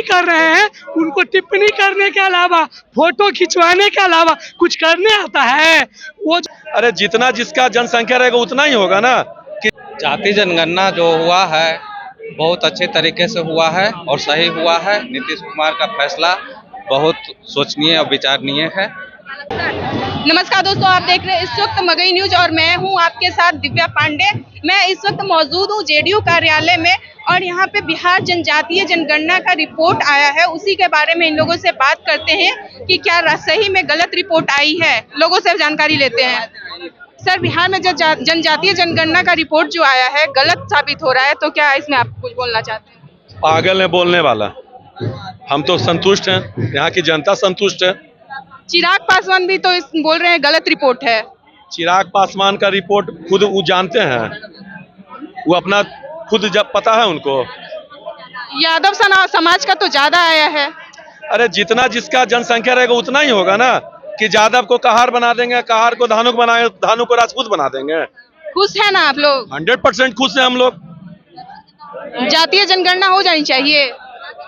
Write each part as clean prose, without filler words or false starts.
कर रहे हैं उनको टिप्पणी करने के अलावा, फोटो खिंचवाने के अलावा कुछ करने आता है वो? अरे जितना जिसका जनसंख्या रहेगा उतना ही होगा ना। जाति जनगणना जो हुआ है बहुत अच्छे तरीके से हुआ है और सही हुआ है। नीतीश कुमार का फैसला बहुत सोचनीय और विचारणीय है। नमस्कार दोस्तों, आप देख रहे हैं इस वक्त मगही न्यूज और मैं हूं आपके साथ दिव्या पांडे। मैं इस वक्त मौजूद हूं जेडीयू कार्यालय में और यहां पे बिहार जनजातीय जनगणना का रिपोर्ट आया है, उसी के बारे में इन लोगों से बात करते हैं कि क्या सही में गलत रिपोर्ट आई है। लोगों से जानकारी लेते हैं। सर, बिहार में जो जनजातीय जनगणना का रिपोर्ट जो आया है गलत साबित हो रहा है, तो क्या इसमें आप कुछ बोलना चाहते हैं? पागल है बोलने वाला। हम तो संतुष्ट हैं, यहाँ की जनता संतुष्ट है। चिराग पासवान भी तो बोल रहे हैं गलत रिपोर्ट है। चिराग पासवान का रिपोर्ट खुद वो जानते हैं, वो अपना खुद जब पता है उनको। यादव समाज का तो ज्यादा आया है। अरे जितना जिसका जनसंख्या रहेगा उतना ही होगा ना, कि यादव को कहार बना देंगे, कहार को धानुक बनाएंगे, धानुक को राजपूत बना देंगे। खुश है ना आप लोग? 100% खुश है हम लोग। जातीय जनगणना हो जानी चाहिए।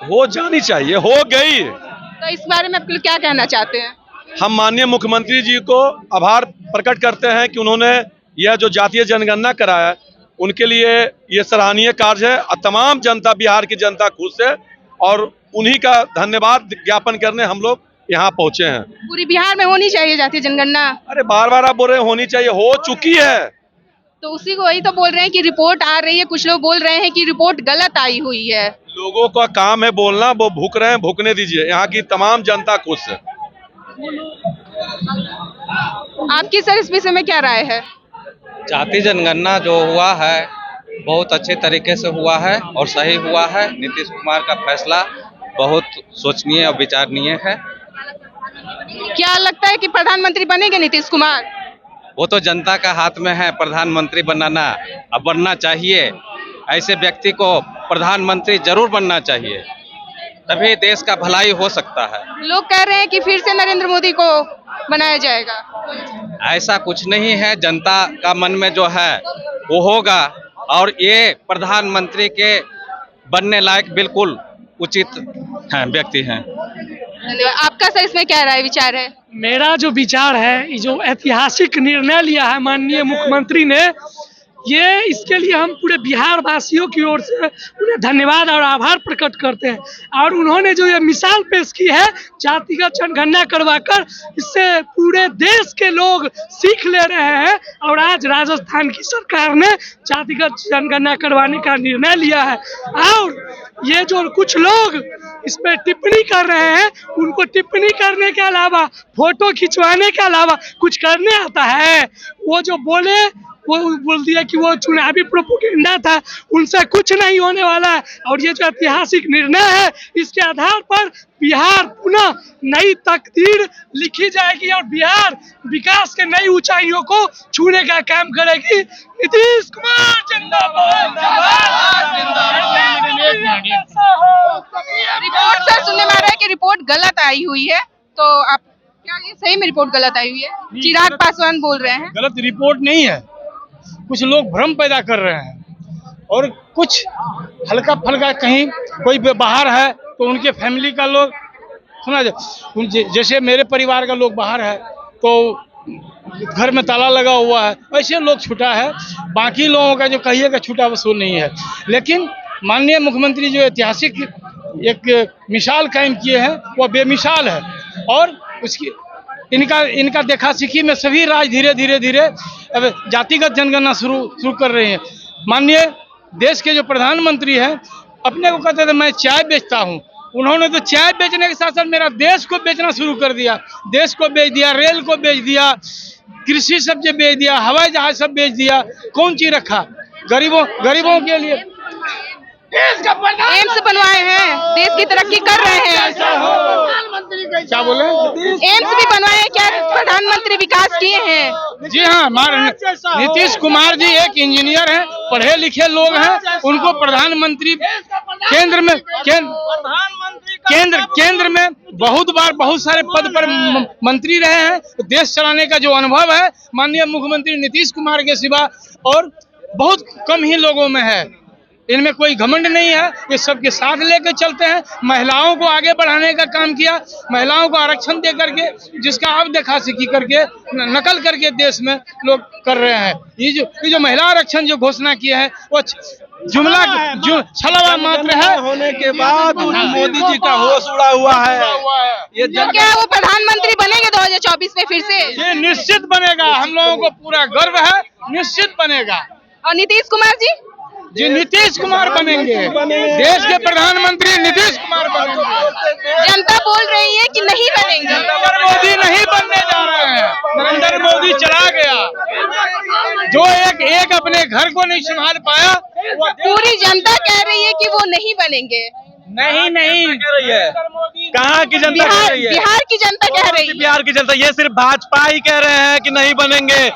हो जानी चाहिए, हो गई। तो इस बारे में आप लोग क्या कहना चाहते हैं? हम माननीय मुख्यमंत्री जी को आभार प्रकट करते हैं कि उन्होंने यह जो जातीय जनगणना कराया उनके लिए ये सराहनीय कार्य है। और तमाम जनता, बिहार की जनता खुश है और उन्हीं का धन्यवाद ज्ञापन करने हम लोग यहाँ पहुँचे हैं। पूरी बिहार में होनी चाहिए जातीय जनगणना। अरे बार बार आप बोल रहे हैं होनी चाहिए, हो चुकी है। तो उसी को वही तो बोल रहे हैं कि रिपोर्ट आ रही है। कुछ लोग बोल रहे हैं कि रिपोर्ट गलत आई हुई है। लोगों का काम है बोलना, वो भूख रहे हैं, भूखने दीजिए। यहाँ की तमाम जनता खुश है। आपकी सर इस विषय में क्या राय है? जाति जनगणना जो हुआ है बहुत अच्छे तरीके से हुआ है और सही हुआ है। नीतीश कुमार का फैसला बहुत सोचनीय और विचारणीय है। क्या लगता है कि प्रधानमंत्री बनेंगे नीतीश कुमार? वो तो जनता का हाथ में है प्रधानमंत्री बनाना। अब बनना चाहिए, ऐसे व्यक्ति को प्रधानमंत्री जरूर बनना चाहिए, तभी देश का भलाई हो सकता है। लोग कह रहे हैं कि फिर से नरेंद्र मोदी को बनाया जाएगा। ऐसा कुछ नहीं है, जनता का मन में जो है वो होगा और ये प्रधानमंत्री के बनने लायक बिल्कुल उचित हैं, व्यक्ति हैं। धन्यवाद। आपका सर इसमें क्या राय विचार है? मेरा जो विचार है, ये जो ऐतिहासिक निर्णय लिया है माननीय मुख्यमंत्री ने, ये इसके लिए हम पूरे बिहार वासियों की ओर से उन्हें धन्यवाद और आभार प्रकट करते हैं। और उन्होंने जो ये मिसाल पेश की है जातिगत जनगणना करवाकर, इससे पूरे देश के लोग सीख ले रहे हैं। और आज राजस्थान की सरकार ने जातिगत जनगणना करवाने का निर्णय लिया है। और ये जो कुछ लोग इस पर टिप्पणी कर रहे हैं उनको टिप्पणी करने के अलावा, फोटो खिंचवाने के अलावा कुछ करने आता है? वो जो बोले वो बोल दिया कि वो चुनावी प्रोपेगेंडा था, उनसे कुछ नहीं होने वाला है। और ये जो ऐतिहासिक निर्णय है इसके आधार पर बिहार पुनः नई तकदीर लिखी जाएगी और बिहार विकास के नई ऊंचाइयों को छूने का काम करेगी। नीतीश कुमार जिंदाबाद। रिपोर्ट सर सुनने में आ रहा है कि रिपोर्ट गलत आई हुई है, तो आप क्या ये सही में रिपोर्ट गलत आई हुई है? चिराग पासवान बोल रहे हैं गलत रिपोर्ट नहीं है। कुछ लोग भ्रम पैदा कर रहे हैं और कुछ हल्का फल्का, कहीं कोई बाहर है तो उनके फैमिली का लोग सुना, जैसे मेरे परिवार का लोग बाहर है तो घर में ताला लगा हुआ है, ऐसे लोग छूटा है। बाकी लोगों का जो कहिएगा छूटा वो नहीं है। लेकिन माननीय मुख्यमंत्री जो ऐतिहासिक एक मिसाल कायम किए हैं वो बेमिसाल है। और उसकी इनका देखा सीखी में सभी राज्य धीरे धीरे धीरे अब जातिगत जनगणना शुरू कर रहे हैं। माननीय देश के जो प्रधानमंत्री हैं अपने को कहते थे मैं चाय बेचता हूं, उन्होंने तो चाय बेचने के साथ साथ मेरा देश को बेचना शुरू कर दिया। देश को बेच दिया, रेल को बेच दिया, कृषि सब्जी बेच दिया, हवाई जहाज सब बेच दिया। कौन चीज रखा? गरीबों के लिए एम्स बनवाए हैं, देश की तरक्की कर रहे हैं। क्या बोले? एम्स भी बनवाए हैं, क्या प्रधानमंत्री विकास किए हैं? जी हाँ, नीतीश कुमार जी एक इंजीनियर हैं, पढ़े लिखे लोग हैं। उनको प्रधानमंत्री केंद्र में बहुत बार बहुत सारे पद पर मंत्री रहे हैं। देश चलाने का जो अनुभव है माननीय मुख्यमंत्री नीतीश कुमार के सिवा और बहुत कम ही लोगों में है। इनमें कोई घमंड नहीं है, ये सबके साथ लेकर चलते हैं। महिलाओं को आगे बढ़ाने का काम किया, महिलाओं को आरक्षण दे करके, जिसका आप देखा सीखी करके नकल करके देश में लोग कर रहे हैं। ये जो महिला आरक्षण जो घोषणा किया है वो जुमला छलावा मात्र है। होने के बाद मोदी जी का होश उड़ा हुआ है। ये तो क्या वो प्रधानमंत्री बनेंगे 2024 में फिर से? ये निश्चित बनेगा, हम लोगों को पूरा गर्व है, निश्चित बनेगा। और नीतीश कुमार जी? जी नीतीश कुमार बनेंगे, देश के प्रधानमंत्री नीतीश कुमार बनेंगे। जनता बोल रही है कि नहीं बनेंगे। नरेंद्र मोदी नहीं बनने जा रहे हैं, नरेंद्र मोदी चला गया। जो एक अपने घर को नहीं संभाल पाया, वो पूरी जनता कह रही है कि वो नहीं बनेंगे। नहीं कह रही है। कहाँ की जनता कह रही है? बिहार की जनता कह रही है। बिहार की जनता, ये सिर्फ भाजपा ही कह रहे हैं कि नहीं बनेंगे,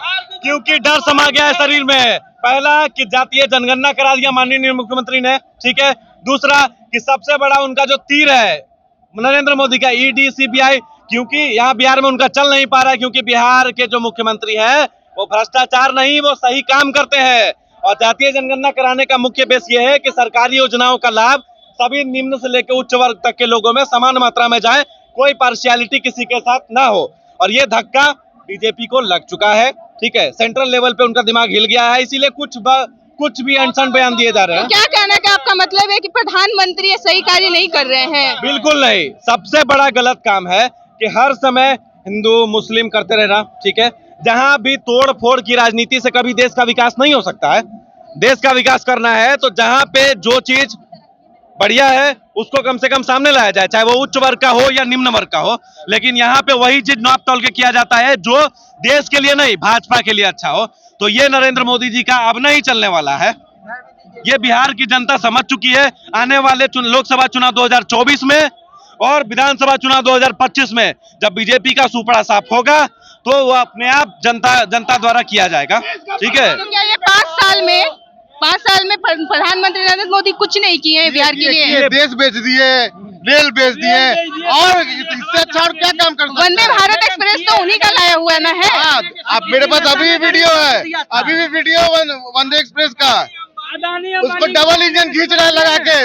क्योंकि डर समा गया है शरीर में। पहला कि जातीय जनगणना करा दिया माननीय मुख्यमंत्री ने, ठीक है। दूसरा कि सबसे बड़ा उनका जो तीर है नरेंद्र मोदी का, ईडी सीबीआई, क्योंकि यहाँ बिहार में उनका चल नहीं पा रहा है, क्योंकि बिहार के जो मुख्यमंत्री हैं वो भ्रष्टाचार नहीं, वो सही काम करते हैं। और जातीय जनगणना कराने का मुख्य बेस ये है कि सरकारी योजनाओं का लाभ सभी निम्न से लेकर उच्च वर्ग तक के लोगों में समान मात्रा में जाए, कोई पार्शियलिटी किसी के साथ ना हो। और ये धक्का बीजेपी को लग चुका है, ठीक है। सेंट्रल लेवल पे उनका दिमाग हिल गया है, इसीलिए कुछ भी अनशन बयान दिए जा रहे हैं। क्या कहना है, आपका मतलब है कि प्रधानमंत्री ये सही कार्य नहीं कर रहे हैं? बिल्कुल नहीं, सबसे बड़ा गलत काम है कि हर समय हिंदू मुस्लिम करते रहना, ठीक है। जहां भी तोड़ फोड़ की राजनीति से कभी देश का विकास नहीं हो सकता है। देश का विकास करना है तो जहां पे जो चीज बढ़िया है उसको कम से कम सामने लाया जाए, चाहे वो उच्च वर्ग का हो या निम्न वर्ग का हो। लेकिन यहाँ पे वही चीज नाप तोल के किया जाता है जो देश के लिए नहीं, भाजपा के लिए अच्छा हो। तो ये नरेंद्र मोदी जी का अब नहीं चलने वाला है। ये बिहार की जनता समझ चुकी है। आने वाले लोकसभा चुनाव 2024 में और विधानसभा चुनाव 2025 में जब बीजेपी का सुपड़ा साफ होगा तो वो अपने आप जनता द्वारा किया जाएगा, ठीक है। तो क्या ये 5 साल में प्रधानमंत्री नरेंद्र मोदी कुछ नहीं किए हैं बिहार के लिए? देश बेच दिए, रेल बेच दिए, और इससे अच्छा और क्या काम कर सकते हैं? वंदे भारत एक्सप्रेस तो उन्हीं का लाया हुआ ना है। आप मेरे पास अभी भी वीडियो है, अभी भी वीडियो वंदे एक्सप्रेस का, उसको डबल इंजन खींच रहे लगा के।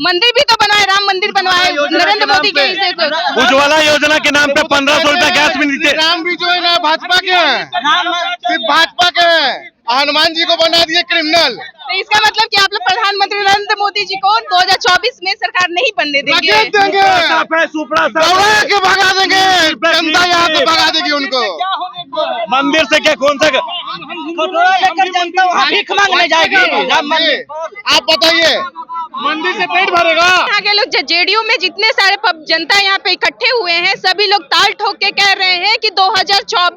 मंदिर भी तो बनाए, राम मंदिर बनवाए नरेंद्र मोदी के से। उज्ज्वला योजना के नाम पे 1500 रुपया गैस भी नहीं। राम भी जो है ना भाजपा के हैं, सिर्फ भाजपा के हैं। हनुमान जी को बना दिए क्रिमिनल। तो इसका मतलब कि आप लोग प्रधानमंत्री नरेंद्र मोदी जी को 2024 में सरकार नहीं बनने देंगे? दौड़ा के भगा देंगे, जनता यहाँ से भगा देगी उनको। मंदिर से क्या, कौन सा जनता वहाँ भीख मांगने जाएगी? आप बताइए, मंदिर से पेट भरेगा? यहाँ के लोग जेडीयू में जितने सारे जनता यहाँ पे इकट्ठे हुए हैं, सभी लोग ताल ठोक के कह रहे हैं कि 2024